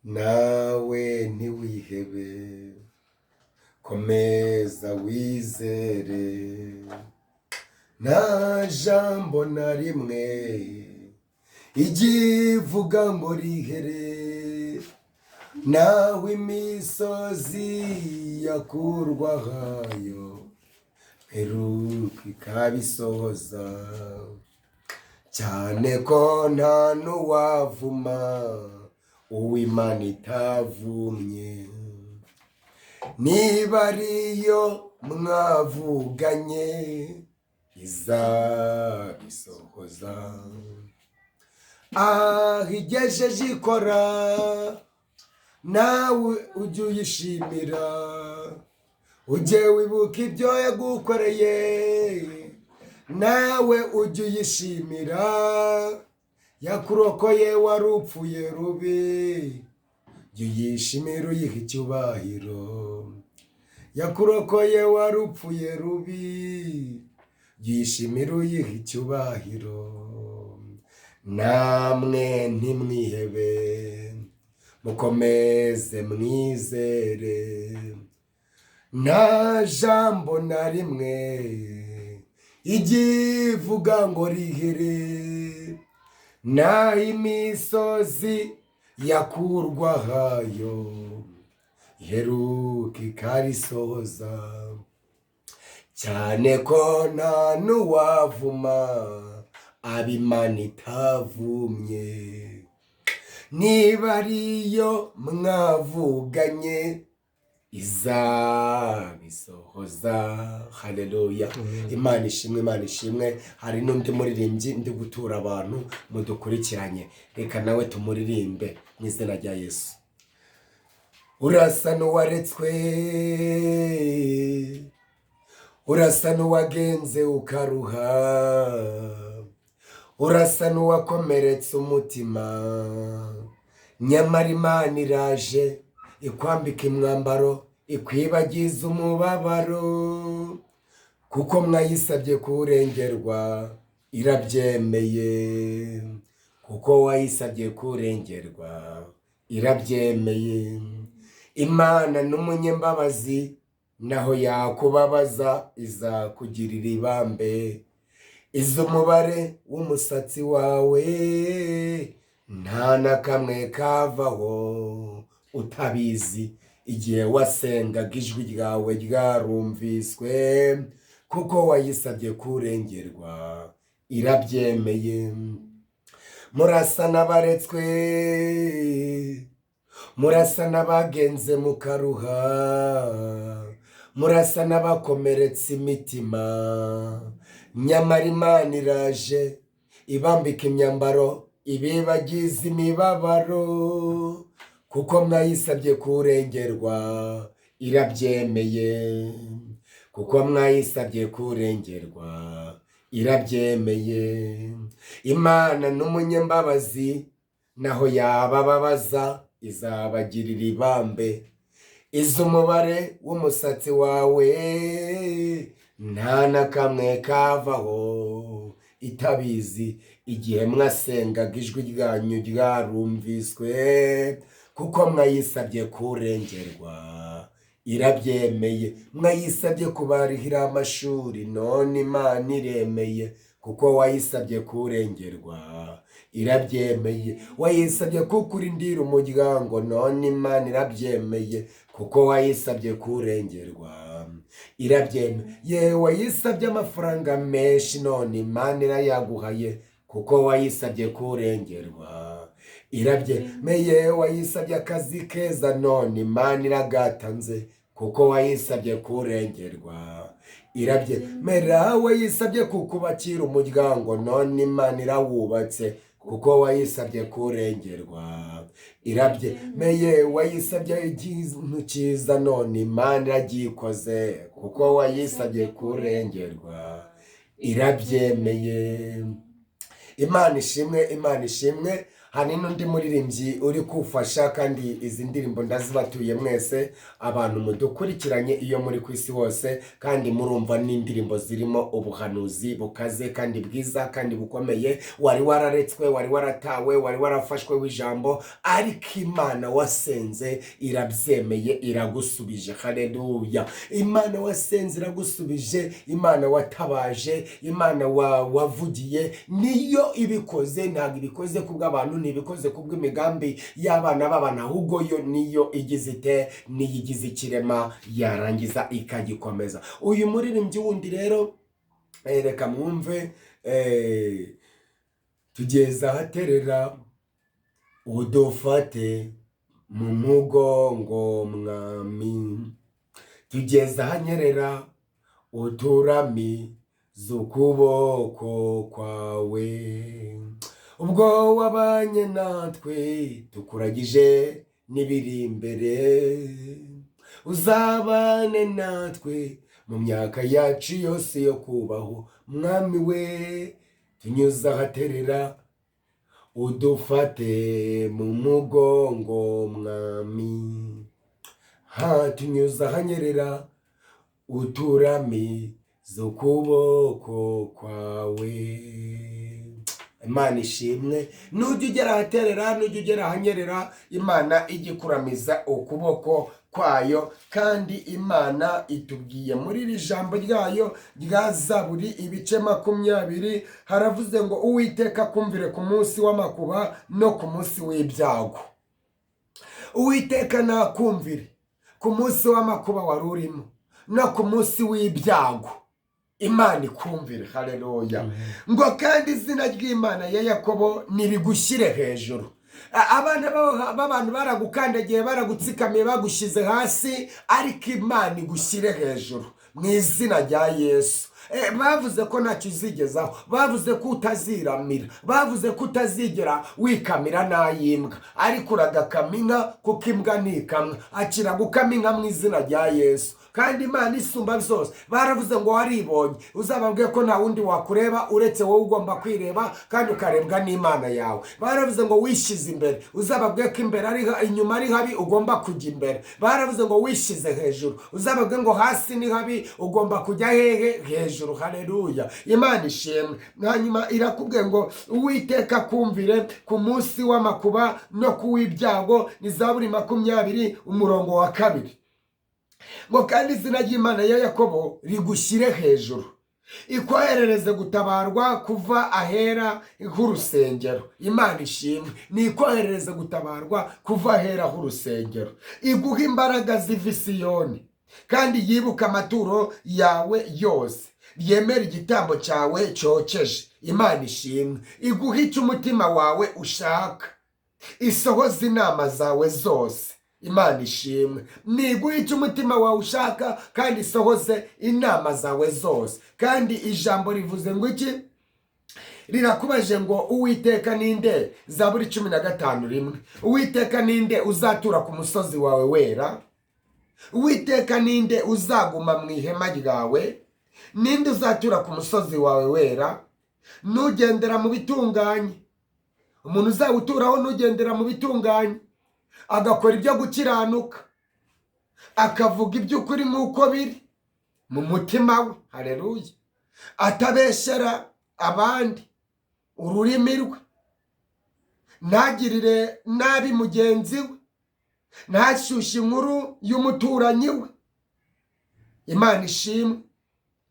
nawe ntiwihebe, komeza wizere, nta jambo na rimwe igivuga ngo rihere, nawe imisozi yakurwahayo mperuka ikabisohoza, cyane ko nta n'uwavuma uw'Imana itavumye, niba ariyo mwavuganye izabisohoza, aho igejeje ikora nawe ujye uyishimira, ujye wibuka ibyo yagukoreye, nawe ujye uyishimira, yakurokoye wari upfuye rubi, jya uyishimira uyiha icyubahiro, yakurokoye wari upfuye rubi, jya uyishimira uyiha icyubahiro, namwe ntimwihebe, mukomeze mwizere, nta jambo na rimwe igivuga ngo rihere, naho imisozi yakurwahayo iheruka ikarisohoza, cyane ko nta n'uwavuma ab'Imana itavumye, niba ariyo mwavuganye izabisohoza. Haleluya. Imana ishimwe, Imana ishimwe. Hari n'undi muririmbyi ndi gutura abantu mudukurikiranye, reka nawe tumuririmbe mu izina rya Yesu. Urasa n'uwaretswe, urasa n'uwagenze ukaruha, urasa n'uwakomeretse umutima, nyamara Imana iraje ikwambika imwambaro, ikwibagiza umubabaro, kuko mwayisabye kurengerwa irabyemeye, kuko wayisabye kurengerwa irabyemeye. Imana n'umunyembabazi, naho yakubabaza izakugirira ibambe, iz'umubare w'umusatsi wawe nta na kamwe kavaho utabizi, igihe wasengaga ijwi ryawe ryarumviswe, kuko wayisabye kurengerwa irabyemeye. Murasa n'abaretswe, murasa n'abagenze mukaruha, murasa n'abakomeretse imitima, nyamara Imana iraje ibambika imyambaro, ibibagiza imibabaro, kuko mwayisabye kurengerwa irabyemeye, kuko mwayisabye kurengerwa irabyemeye. Imana n'umunyembabazi, naho yabababaza izabagirira ibambe, iz'umubare w'umusatsi wawe nta na kamwe kavaho itabizi, igihe mwasengaga ijwi ryanyu ryarumviswe, kuko mwayisabye kurengerwa irabyemeye. Mwayisabye kubarihira amashuri, none Imana iremeye, kuko wayisabye kurengerwa irabyemeye. Wayisabye kukurindira umuryango, none Imana irabyemeye, kuko wayisabye kurengerwa irabyemeye. Yewe wayisabye amafaranga menshi, none Imana irayaguhaye, kuko wayisabye kurengerwa irabyemeye. Wayisabye akazi keza, none Imana iragatanze, kuko wayisabye kurengerwa irabyemeye. Wayisabye kukubakira umuryango, none Imana irawubatse, kuko wayisabye kurengerwa irabyemeye. Wayisabye ikintu cyiza, none Imana iragikoze, kuko wayisabye kurengerwa irabyemeye. Imana ishimwe, Imana ishimwe. hari n'undi muririmbyi uri kufasha, kandi izi ndirimbo ndazibatuye mwese abantu mudukurikiranye iyo muri ku isi hose, kandi murumva n'indirimbo zirimo ubuhanuzi bukaze kandi bwiza kandi bukomeye. Wari wararetswe, wari waratawe, wari warafashwe w'ijambo, ariko Imana wasenze irabyemeye, iragusubije. Haleluya! Imana wasenze iragusubije, Imana watabaje, Imana wavugiye, niyo ibikoze. Ntabwo ibikoze kubw'abantu, ntibikoze kubw'imigambi y'abana b'abantu, ahubwo yo niyo igize ite, niyo igize ikirema, yarangiza ikagikomeza. Uyu muririmbyi wundi rero, reka mwumve, tugeze ahaterera, udufate mu mugongo mwami, tugeze ahanyerera, uturamize ukuboko kwawe, ubwo wabanye natwe tukuragije n'ibiri imbere, uzabane natwe mu myaka yacu yose yo kubaho. Mwami we, tunyuze ahaterera, udufate mu mugongo mwami, tunyuze ahanyerera, uturamize ukuboko kwawe. Imana ishimwe. Nujya ugera ahaterera, nujya ugera ahanyerera, Imana ijya ikuramiza ukuboko kwayo. Kandi Imana itubwiye muri iri jambo ryayo rya Zaburi ibice 20, haravuze ngo Uwiteka akumvire ku munsi w'amakuba no ku munsi w'ibyago. Uwiteka nakumvire ku munsi w'amakuba wari urimo no ku munsi w'ibyago, Imana ikumvire. Haleluya! Ngo kandi izina ry'Imana ya Yakobo nirigushyire hejuru. Abana b'abantu baragukandagiye, baragutsikamiye, bagushize hasi, ariko Imana igushyire hejuru mu izina rya Yesu. Bavuze ko ntacyo uzigezaho, bavuze ko utaziramira, bavuze ko utazigera wikamira n'ay'imbwa, ariko uragakama inka, kuko imbwa ntikamwa. Akira gukama inka mu izina rya Yesu. Kandi Imana isumba byose baravuze ngo waribonye, uzababwiye ko nta wundi wakureba uretse wowe ugomba kwireba kandi ukarebwa n'Imana yawe. Baravuze ngo wishize imbere, uzababwiye ko imbere ari inyuma ari habi, ugomba kujya imbere. Baravuze ngo wishize hejuru, uzababwiye ngo hasi ni habi, ugomba kujya hehe? Hejuru. Haleluya! Imana ishimwe. Hanyuma irakubwiye ngo Uwiteka akumvire ku munsi w'amakuba no ku w'ibyago. Ni Zaburi 20 umurongo wa 2. Ngo kandi izina ry'Imana ya Yakobo rigushyire hejuru, ikoherereze gutabarwa kuva ahera h'urusengero. Imana ishimwe. Ni ikoherereze gutabarwa kuva ahera h'urusengero, iguha imbaraga ziva i Siyoni, kandi yibuka amaturo yawe yose, ryemera igitambo cyawe cyokeje. Imana ishimwe. Iguha icyo umutima wawe ushaka, isohoza inama zawe zose. Imana ishimwe. Niguha icyo umutima wawe ushaka, kandi isohoze inama zawe zose. Kandi ijambo rivuze ngo iki? Rirakubaje ngo Uwiteka ninde? Zaburi 15:1. Uwiteka ninde uzatura ku musozi wawe wera? Uwiteka ninde uzaguma mu ihema ryawe? Ninde uzatura ku musozi wawe wera? Nugendera mu bitunganye. Umuntu uzawuturaho nugendera mu bitunganye, agakora ibyo gukiranuka, akavuga iby'ukuri nk'uko biri mu mutima we. Haleluya! Atabeshyera abandi ururimi rwe, ntagirire nabi mugenzi we, ntashyushye inkuru y'umuturanyi we. Imana ishimwe.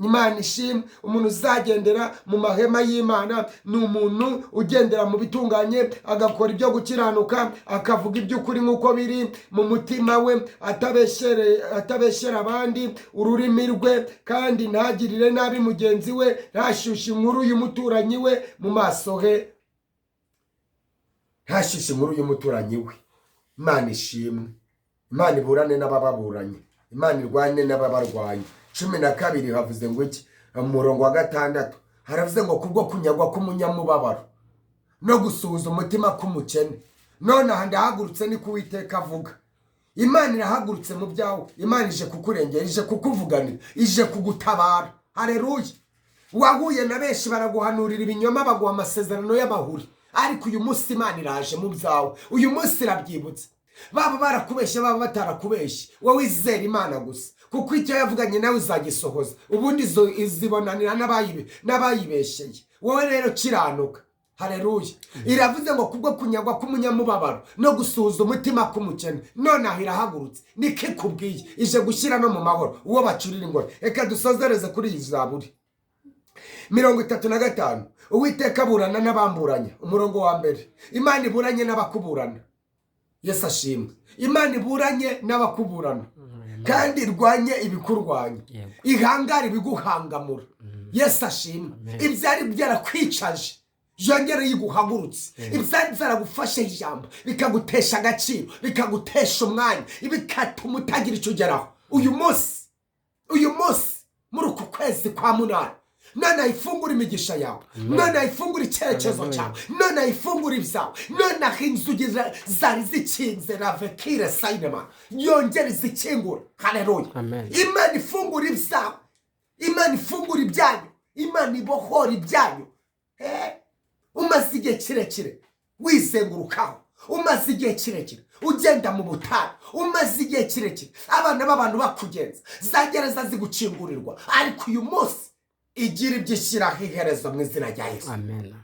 Imana ishimwe. Umuntu uzagendera mu mahema y'Imana ni umuntu ugendera mu bitunganye, agakora ibyo gukiranuka, akavuga iby'ukuri nk'uko biri mu mutima we, atabeshyera abandi ururimi rwe, kandi ntagirire nabi mugenzi we, ntashyushye inkuru y'umuturanyi we mu maso he. Ntashyushye inkuru y'umuturanyi we. Imana ishimwe. Imana iburane n'abababuranye, Imana irwane n'ababarwanye. 12 havuze ngo iki? Umurongo wa 6 haravuze ngo kubwo kunyagwa k'umunyamubabaro no gusuhuza umutima k'umukene, none aha ndahagurutse ni Uwiteka avuga. Imana irahagurutse mu byawe. Imana ije kukurengera, ije kukuvuganira, ije kugutabara. Haleluya! Wahuye na benshi baraguhanurira ibinyoma, baguha amasezerano y'abahuri, ariko uyu munsi Imana iraje mu byawe, uyu munsi irabyibutse. Baba barakubeshye baba batarakubeshye, wowe izera Imana gusa, kuko icyo yavuganye nawe uzagisohoza. Ubundi izibonanira n'abayibesheye. Wowe rero kiranuka. Haleluya. Iravuze ngo kubwo kunyagwa k'umunyamubabaro no gusuhuza umutima k'umukene, none aho irahagurutse nikikubwiye ije gushyira no mu mahoro uwo bacurira ingoro. Reka dusozereze kuri iyi Zaburi 35. Uwiteka aburana n'abamburanya. Umurongo wa mbere, Imana iburanye n'abakuburana. Yesu ashimwe. Imana iburanye n'abakuburana kandi irwanye ibikurwanya, ihangara ibiguhangamura. Yesu ashimwe. Ibyari byarakwicaje yongere yiguhagurutse, ibyari byaragufashe ijambo bikagutesha agaciro, bikagutesha umwanya, bikatuma utagira icyo ugeraho. Uyu munsi muri uku kwezi kwa munani, none ayifungura imigisha yawe, none ayifungura icyerekezo cyawe, none ayifungura ibyawe, none aho inzugi zari zikinze ravekire sayinema yongere zikingura. Haleluya. Imana ifungura ibyawe, Imana ifungura ibyanyu, Imana ibohora ibyanyu. Umaze igihe kirekire wizengurukaho, umaze igihe kirekire ugenda mu butayu, umaze igihe kirekire abana b'abantu bakugenza, za gereza zigukingurirwa, ariko uyu munsi igira ibyishyiraho iherezo mu izina rya Yesu. Amen.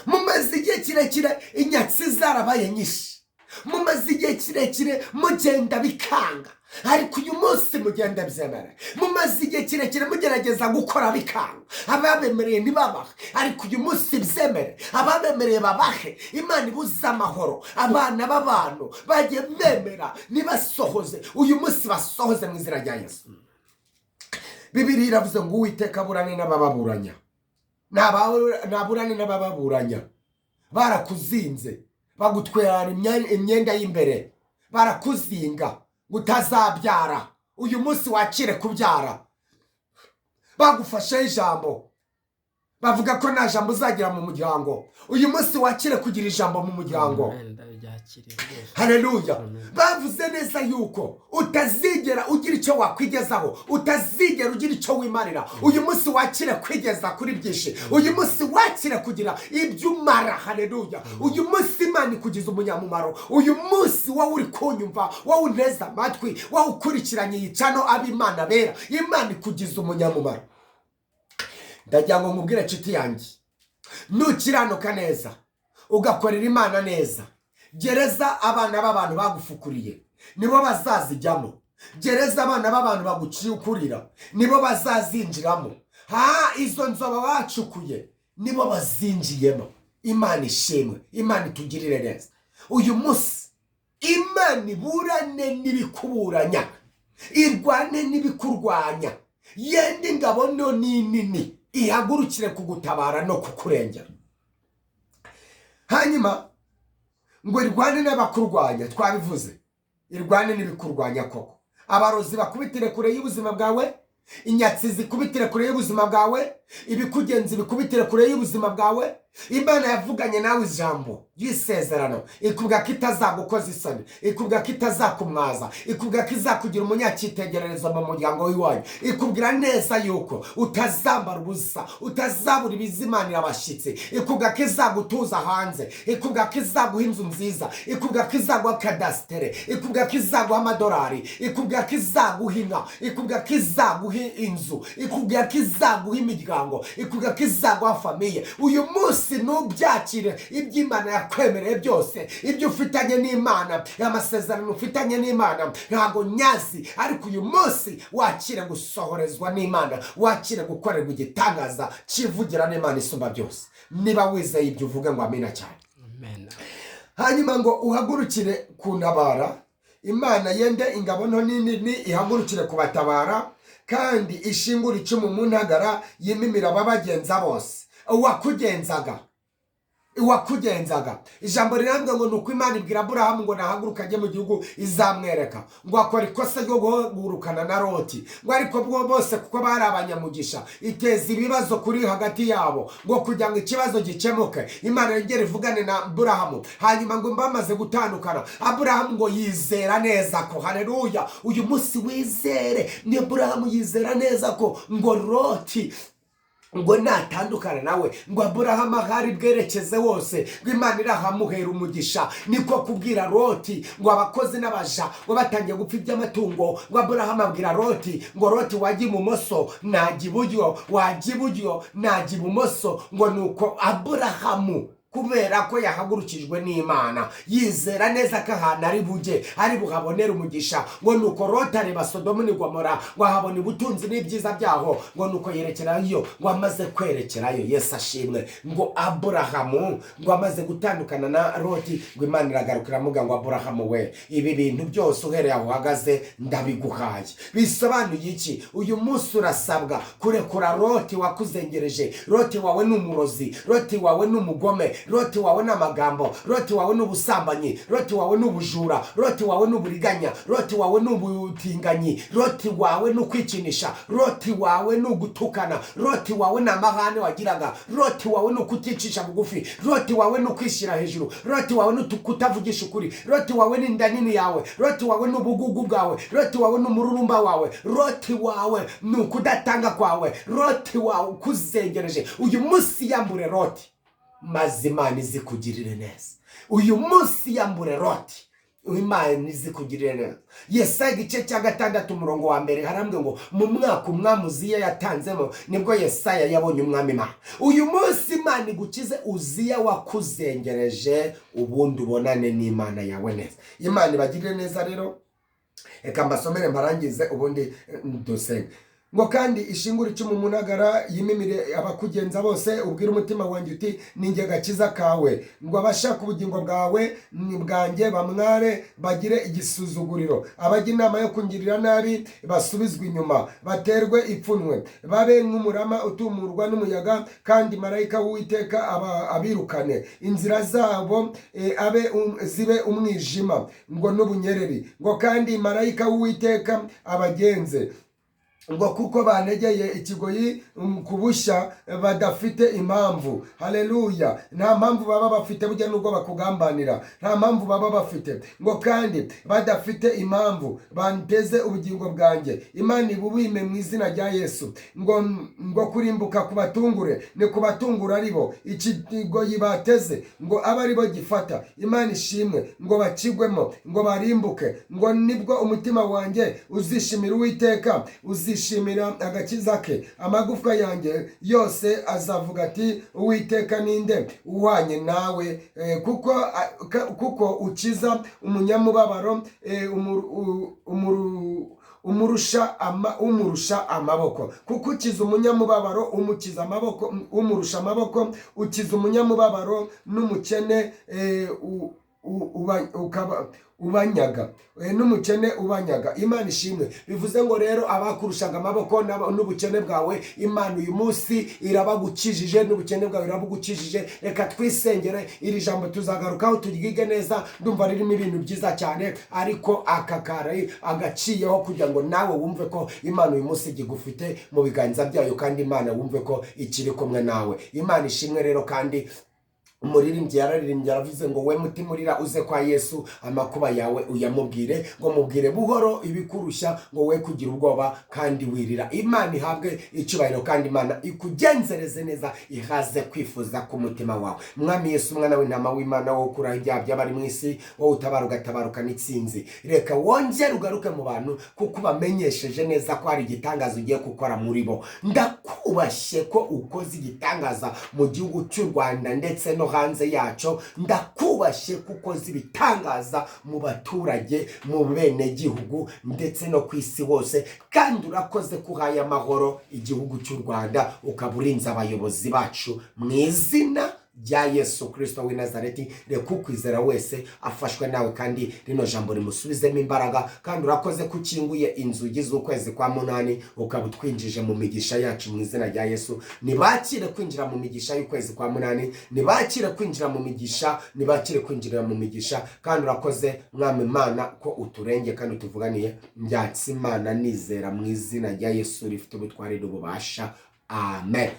Mumaze igihe kirekire inyatsi zarabaye nyinshi, mumaze igihe kirekire mugenda bikanga, ariko uyu munsi mugenda byemera. Mumaze igihe kirekire mugerageza gukora bikanga, ababemereye ntibabahe, ariko uyu munsi byemere. Ababemereye babahe, Imana ibuze amahoro. Abana b'abantu bagiye bemera nibasohoze, uyu munsi basohoze mu izina rya Yesu. Bibiliya iravuze ngo Uwiteka aburane n'abababuranya. Naburane n'abababuranya. Barakuzinze, bagutwera imyenda y'imbere, barakuzinga utazabyara. Uyu munsi wakire kubyara. Bagufashe ijambo, bavuga ko nta jambo uzagira mu muryango. Uyu munsi wakire kugira ijambo mu muryango. Haleluya. Bavuze neza yuko utazigera ugira icyo wakwigezaho, utazigera ugira icyo wimarira. Uyu munsi wakire kwigeza kuri byinshi, uyu munsi wakire kugira ibyo umara. Haleluya. Uyu munsi Imana ikugize umunyamumaro. Uyu munsi wowe uri kunyumva, wowe unteze amatwi, wowe ukurikiranye yicano ab'Imana bera, Imana ikugize umunyamumaro. Ndagira ngo nkubwire nshuti yanjye, nukiranuka neza ugakorera Imana neza, gereza abana b'abantu bagufukuriye nibo bazazijyamo. Gereza abana b'abantu baguciye ukurira nibo bazazinjiramo. Izo nzoba bacukuye nibo bazinjiyemo. Imana ishimwe, Imana itugirire neza. Uyu munsi Imana iburane n'ibikuburanya, irwane n'ibikurwanya, yenda ingabo nini ihagurukire kugutabara no kukurengera. Hanyuma ngo irwane n'abakurwanya, twabivuze, irwane n'ibikurwanya koko. Abarozi bakubitire kure y'ubuzima bwawe, inyatsi zikubitire kure y'ubuzima bwawe, ibikugenzi bikubitire kure y'ubuzima bwawe. Imana yavuganye nawe ijambo y'isezerano, ikubwira ko itazagukoza isoni, ikubwira ko itazakumwaza, ikubwira ko izakugira umunyacyitegererezo mu muryango w'iwanyu, ikubwira neza yuko utazambara ubusa, utazabura ibizimanira abashyitsi, ikubwira ko izagutuza hanze, ikubwira ko izaguha inzu nziza, ikubwira ko izaguha kadasitere, ikubwira ko izaguha amadolari, ikubwira ko izaguha inka, ikubwira ko izaguha inzu, ikubwira ko izaguha imiryango, ikubwira ko izaguha famiye. Uyu munsi nubyakire iby'Imana yakwemereye byose, ibyo ufitanye n'Imana, amasezerano ufitanye n'Imana ntago nyazi, ariko uyu munsi wakire gusohorezwa n'Imana, wakire gukorerwa igitangaza kivugira n'Imana isumba byose. Niba wizeye ibyo uvuga ngo amina cyane. Amen. Hanyuma ngo uhagurukire kuntabara, Imana yende ingabo nini ihagurukire kubatabara, kandi ishingura icumu mu ntagara yimimira ababagenza bose. Uwakugenzaga ijambo rirambwe ngo nuko Imana ibwira Aburahamu ngo nahaguruka ajye mu gihugu izamwereka, ngo akora ikosa ryo guhagurukana na Loti, ngo ariko bose kuko bari abanyamugisha iteza ibibazo kuri hagati yabo, ngo kugira ngo ikibazo gikemuke Imana yongere ivugane na Aburahamu. Hanyuma ngo bamaze gutandukana, Aburahamu ngo yizera neza ko, haleluya, uyu munsi wizere ni Aburahamu yizera neza ko ngo Loti ngo natandukana nawe ngo Aburahamu ahari bwerekeze hose ngo Imana irahamuhera umugisha. Niko kubwira Loti ngo abakozi n'abaja ngo batangiye gupfa iby'amatungo, ngo Aburahamu abwira Loti ngo Loti wajya ibumoso najya iburyo, wajya iburyo najya ibumoso. Ngo nuko Aburahamu kubera ko yahagurukijwe n'Imana yizera neza ko ahantu ari bujye ari buhabonera umugisha, ngo nuko Loti areba Sodomu ni Gomora ngo ahabona ubutunzi n'ibyiza byaho, ngo nuko yerekerayo. Ngo amaze kwerekerayo, Yesu ashimwe, ngo Aburahamu ngo amaze gutandukana na Loti, ngo Imana iragarukira amuga ngo Aburahamu we, ibi bintu byose uhereye aho uhagaze ndabiguhaye. Bisobanuye iki? Uyu munsi urasabwa kurekura Loti wakuzengereje. Loti wawe n'umurozi, Loti wawe n'umugome, Loti wawe n'amagambo, Loti wawe n'ubusambanyi, Loti wawe n'ubujura, Loti wawe n'uburiganya, Loti wawe n'ubutinganyi, Loti wawe n'ukwikinisha, Loti wawe n'ugutukana, Loti wawe n'amahane wagiraga, Loti wawe n'ukuticisha bugufi, Loti wawe n'ukwishyira hejuru, Loti wawe n'ukutavugisha ukuri, Loti wawe n'inda nini yawe, Loti wawe n'ubugugu bwawe, Loti wawe n'umururumba wawe, Loti wawe n'ukudatanga kwawe, Loti wawe kuzengereje. Uyu munsi yambure Loti maze Imana izikugirire neza. Uyu munsi yambure Loti Imana izikugirire neza. Yesaya igice cya 6 umurongo wa mbere harambwe ngo mu mwaka umwami Uziya yatanzemo nibwo Yesaya yabonye umwami Imana. Uyu munsi Imana igukize Uziya wakuzengereje, ubundi ubonane n'Imana yawe neza. Imana ibagirire neza rero. Eka mbasomere mbarangize ubundi dusenge. Ngo kandi ishingura icumu munagara yimimire abakugenza bose, ubwira umutima wanjye uti ninjye gakiza kawe. Ngo abashaka ubugingo bwawe bwanjye bamware bagire igisuzuguriro, abajya inama yo kungirira nabi basubizwe inyuma, baterwe ipfunwe, babe nk'umurama utumurwa n'umuyaga, kandi marayika w'Uwiteka abirukane inzira zabo abe zibe umwijima ngo n'ubunyereri. Ngo kandi marayika w'Uwiteka abagenze, ngo kuko banegeye ikigoyi kubushya badafite impamvu. Haleluya. Nta mpamvu baba bafite burya nubwo bakugambanira, nta mpamvu baba bafite. Ngo kandi badafite impamvu banteze ubugingo bwanjye. Imana ibubime mu izina rya Yesu. Ngo kurimbuka kubatungure, ni kubatungura aribo ikigoyi bateze ngo aba aribo gifata. Imana ishimwe, ngo bakigwemo, ngo barimbuke. Ngo nibwo umutima wanjye uzishimira Uwiteka, uzishimira agakiza ke. Amagufwa yanjye yose azavuga ati Uwiteka ninde uhwanye nawe, kuko ukiza umunyamubabaro umurusha amaboko. Kuko ukiza umunyamubabaro umukiza amaboko, umurusha amaboko, ukiza umunyamubabaro n'umukene ubanyaga n'umukene ubanyaga. Imana ishimwe. Bivuze ngo rero abakurushaga amaboko n'ubukene bwawe, Imana uyu munsi irabagukijije, n'ubukene bwawe irabugukijije. Reka twisengere iri jambo tuzagarukaho turyige neza. Ndumva ririmo ibintu byiza cyane, ariko akakari agaciyeho kugira ngo nawe wumve ko Imana uyu munsi igufite mu biganza byayo, kandi Imana wumve ko ikiri kumwe nawe. Imana ishimwe rero. Kandi umuririmbyi yararirimbye aravuze ngo we mutima urira uze kwa Yesu, amakuba yawe uyamubwire, ngo mubwire buhoro ibikurushya, ngo we kugira ubwoba kandi wirira. Imana ihabwe icyubahiro, kandi Imana ikugenzereze neza, ihaze kwifuza ku mutima wawe. Mwami Yesu, umwana w'intama w'Imana wo kuraho ibyaha by'abari mu isi, wowe utabara ugatabaruka n'itsinzi, reka wongere ugaruke mu bantu, kuko bamenyesheje neza ko hari igitangaza ugiye gukora muri bo. Ndakubashye ko ukoze igitangaza mu gihugu cy'u Rwanda ndetse no hanze yacu. Ndakubashye kuko zibitangaza mu baturage, mu bene gihugu ndetse no ku isi hose. Kandi urakoze kuhaye amahoro igihugu cy'u Rwanda, ukaburinza abayobozi bacu mu izina rya Yesu Kristo w'i Nazareti. Reka ukwizera wese afashwe nawe, kandi rino jambo rimusubizemo imbaraga. Kandi urakoze kukinguye inzugi z'ukwezi kwa munani, ukabutwinjije mu migisha yacu mu izina rya Yesu. Nibakire kwinjira mu migisha y'ukwezi kwa munani, nibakire kwinjira mu migisha, nibakire kwinjira mu migisha. Kandi urakoze Mwami Imana ko uturenge kandi utuvuganiye. Mbyatsi Imana nizera mu izina rya Yesu rifite ubutware n'ububasha. Amen.